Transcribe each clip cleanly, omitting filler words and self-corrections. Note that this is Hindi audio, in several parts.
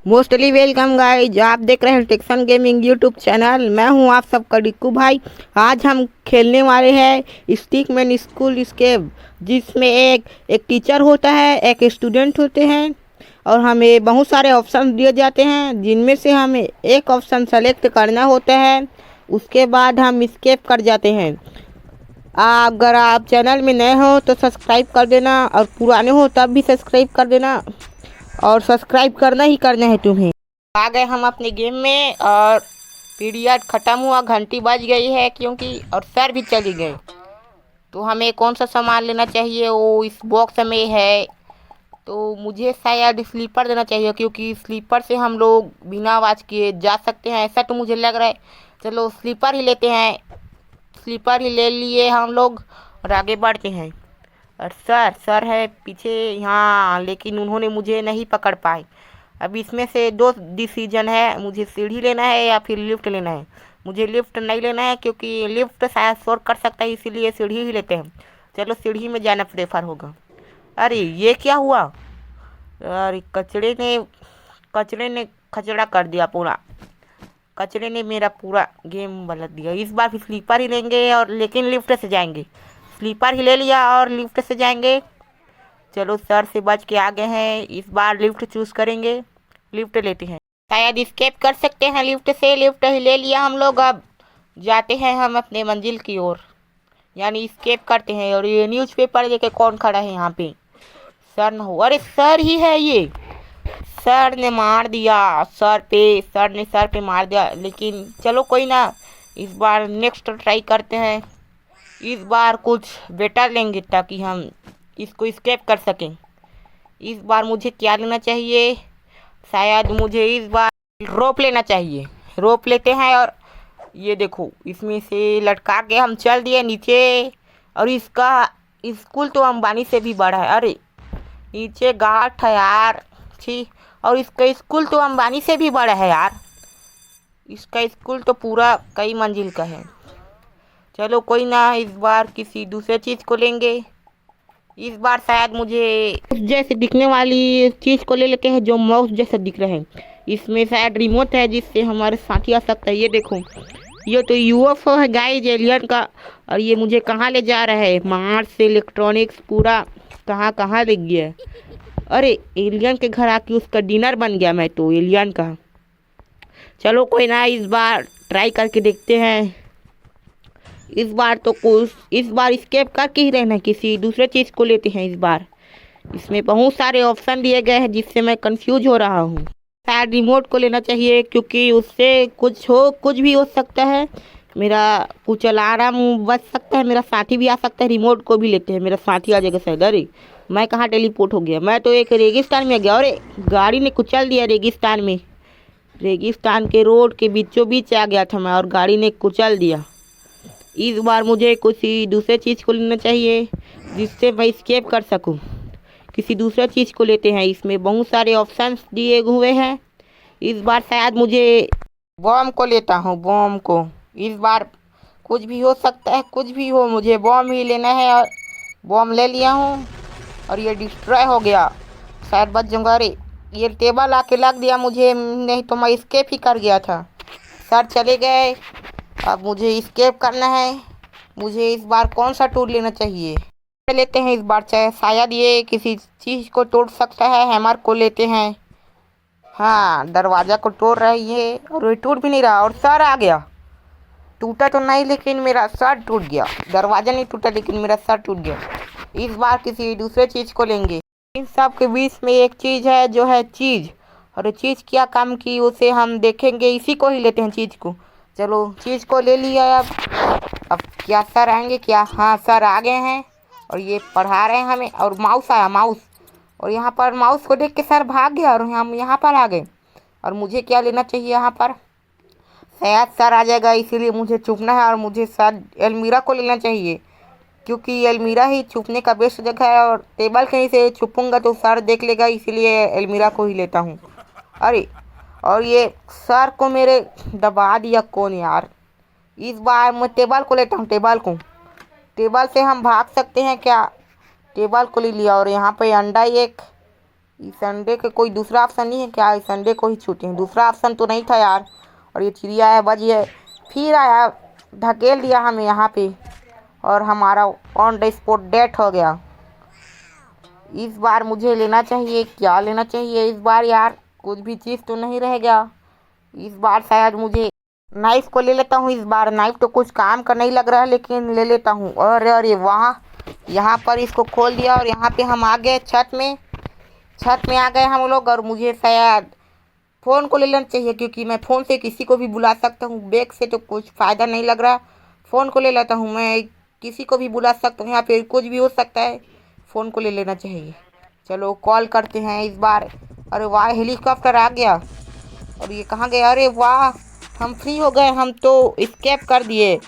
मोस्टली वेलकम गाइज, आप देख रहे हैं टेक्सन गेमिंग यूट्यूब चैनल। मैं हूं आप सबका डिक्कू भाई। आज हम खेलने वाले हैं स्टिकमैन स्कूल स्केप, जिसमें एक टीचर होता है, एक स्टूडेंट होते हैं और हमें बहुत सारे ऑप्शन दिए जाते हैं, जिनमें से हमें एक ऑप्शन सेलेक्ट करना होता है। उसके बाद हम स्केप कर जाते हैं। अगर आप चैनल में नए हो तो सब्सक्राइब कर देना, और पुराने हो तब भी सब्सक्राइब कर देना, और सब्सक्राइब करना ही करना है तुम्हें। आ गए हम अपने गेम में और पीरियड ख़त्म हुआ, घंटी बज गई है क्योंकि, और सर भी चली गए। तो हमें कौन सा सामान लेना चाहिए, वो इस बॉक्स में है। तो मुझे शायद स्लीपर देना चाहिए, क्योंकि स्लीपर से हम लोग बिना आवाज़ किए जा सकते हैं, ऐसा तो मुझे लग रहा है। चलो स्लीपर ही लेते हैं। स्लीपर ही ले लिए हम लोग और आगे बढ़ते हैं। और सर है पीछे यहाँ, लेकिन उन्होंने मुझे नहीं पकड़ पाए। अब इसमें से दो डिसीजन है, मुझे सीढ़ी लेना है या फिर लिफ्ट लेना है। मुझे लिफ्ट नहीं लेना है, क्योंकि लिफ्ट शायद शोर कर सकता है, इसीलिए सीढ़ी ही लेते हैं। चलो सीढ़ी में जाना प्रेफर होगा। अरे ये क्या हुआ? अरे कचड़े ने खचड़ा कर दिया पूरा। कचरे ने मेरा पूरा गेम बदल दिया। इस बार भी स्लीपर ही लेंगे, और लेकिन लिफ्ट से जाएंगे। स्लीपर ही ले लिया और लिफ्ट से जाएंगे। चलो सर से बच के आ गए हैं, इस बार लिफ्ट चूज करेंगे। लिफ्ट लेते हैं, शायद स्केप कर सकते हैं लिफ्ट से। लिफ्ट ही ले लिया हम लोग। अब जाते हैं हम अपने मंजिल की ओर, यानी स्केप करते हैं। और ये न्यूज़पेपर लेके कौन खड़ा है यहाँ पे? सर न हो? अरे सर ही है ये। सर ने मार दिया, सर ने सर पे मार दिया। लेकिन चलो कोई ना, इस बार नेक्स्ट ट्राई करते हैं। इस बार कुछ बेटर लेंगे ताकि हम इसको स्केप कर सकें। इस बार मुझे क्या लेना चाहिए? शायद मुझे इस बार रोप लेना चाहिए। रोप लेते हैं, और ये देखो इसमें से लटका के हम चल दिए नीचे। और इसका स्कूल तो अंबानी से भी बड़ा है। अरे नीचे घाट है यार, छी। और इसका स्कूल तो अंबानी से भी बड़ा है यार। इसका स्कूल तो पूरा कई मंजिल का है। चलो कोई ना, इस बार किसी दूसरे चीज़ को लेंगे। इस बार शायद मुझे जैसे दिखने वाली चीज़ को ले लेते हैं, जो माउस जैसा दिख रहे हैं। इसमें शायद रिमोट है, जिससे हमारे साथी आ सकता है। ये देखो, ये तो यूएफओ है गाइस, एलियन का। और ये मुझे कहाँ ले जा रहा है? मार्स इलेक्ट्रॉनिक्स पूरा कहाँ कहाँ ले गया है। अरे एलियन के घर आके उसका डिनर बन गया मैं तो एलियन का। चलो कोई ना, इस बार ट्राई करके देखते हैं। इस बार स्केप करके ही रहना, किसी दूसरे चीज़ को लेते हैं इस बार। इसमें बहुत सारे ऑप्शन दिए गए हैं, जिससे मैं कंफ्यूज हो रहा हूँ। शायद रिमोट को लेना चाहिए, क्योंकि उससे कुछ भी हो सकता है। मेरा कुछ अलार्म बच सकता है, मेरा साथी भी आ सकता है। रिमोट को भी लेते हैं, मेरा साथी आ जाएगा शायद। अरे मैं कहाँ टेलीपोर्ट हो गया? मैं तो एक रेगिस्तान में गया। अरे गाड़ी ने कुचल दिया रेगिस्तान में। रेगिस्तान के रोड के बीचों बीच आ गया था मैं, और गाड़ी ने कुचल दिया। इस बार मुझे किसी दूसरे चीज़ को लेना चाहिए, जिससे मैं स्केप कर सकूं। किसी दूसरे चीज़ को लेते हैं, इसमें बहुत सारे ऑप्शंस दिए हुए हैं। इस बार शायद मुझे बॉम को लेता हूँ, बॉम को। इस बार कुछ भी हो सकता है, कुछ भी हो, मुझे बॉम ही लेना है। और बॉम ले लिया हूँ, और ये डिस्ट्रॉय हो गया। शायद बच जाऊँगा। अरे ये टेबल आके लग दिया मुझे, नहीं तो मैं स्केप ही कर गया था। सर चले गए, अब मुझे स्केप करना है। मुझे इस बार कौन सा टूल लेना चाहिए? लेते हैं इस बार, चाहे शायद ये किसी चीज़ को तोड़ सकता है। हैमर को लेते हैं। हाँ, दरवाज़ा को तोड़ रही है, और ये टूट भी नहीं रहा। और सर आ गया। टूटा तो नहीं, लेकिन मेरा सर टूट गया। दरवाज़ा नहीं टूटा, लेकिन मेरा सर टूट गया। इस बार किसी दूसरे चीज़ को लेंगे। इन सब के बीच में एक चीज़ है, जो है चीज़। और ये चीज़ क्या काम की, उसे हम देखेंगे। इसी को ही लेते हैं, चीज़ को। चलो चीज़ को ले लिया। अब क्या सर आएंगे क्या? हाँ सर आ गए हैं, और ये पढ़ा रहे हैं हमें। और माउस आया, माउस। और यहाँ पर माउस को देख के सर भाग गया, और हम यहाँ पर आ गए। और मुझे क्या लेना चाहिए यहाँ पर? शायद सर आ जाएगा, इसीलिए मुझे छुपना है। और मुझे सर अलमीरा को लेना चाहिए, क्योंकि अलमीरा ही छुपने का बेस्ट जगह है। और टेबल कहीं से छुपूंगा तो सर देख लेगा, इसीलिए अलमीरा को ही लेता हूँ। अरे और ये सर को मेरे दबा दिया कौन यार? इस बार मैं टेबल को लेता हूँ, टेबल को। टेबल से हम भाग सकते हैं क्या? टेबल को ले लिया। और यहाँ पे अंडा एक। इस संडे के कोई दूसरा ऑप्शन नहीं है क्या? इस संडे को ही छुट्टी है, दूसरा ऑप्शन तो नहीं था यार। और ये चिड़िया है बज ये फिर आया, धकेल दिया हमें यहाँ पे और हमारा ऑन द स्पॉट डेथ हो गया। इस बार मुझे लेना चाहिए, क्या लेना चाहिए इस बार यार? कुछ भी चीज़ तो नहीं रह गया इस बार। शायद मुझे नाइफ को ले लेता हूँ इस बार। नाइफ तो कुछ काम का नहीं लग रहा है लेकिन ले लेता हूँ। अरे अरे वाह, यहाँ पर इसको खोल दिया और यहाँ पे हम आ गए छत में आ गए हम लोग। और मुझे शायद फ़ोन को ले लेना चाहिए क्योंकि मैं फ़ोन से किसी को भी बुला सकता हूँ। बैग से तो कुछ फ़ायदा नहीं लग रहा। फ़ोन को ले लेता हूँ, मैं किसी को भी बुला सकता हूँ, यहाँ पे कुछ भी हो सकता है। फ़ोन को ले लेना चाहिए। चलो कॉल करते हैं इस बार। अरे वाह, हेलीकॉप्टर आ गया और ये कहाँ गया? अरे वाह, हम फ्री हो गए, हम तो एस्केप कर दिए।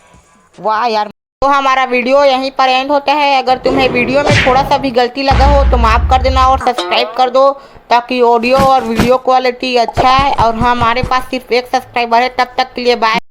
वाह यार। तो हमारा वीडियो यहीं पर एंड होता है। अगर तुम्हें वीडियो में थोड़ा सा भी गलती लगा हो तो माफ़ कर देना और सब्सक्राइब कर दो ताकि ऑडियो और वीडियो क्वालिटी अच्छा है। और हमारे पास सिर्फ एक सब्सक्राइबर है। तब तक के लिए बाय।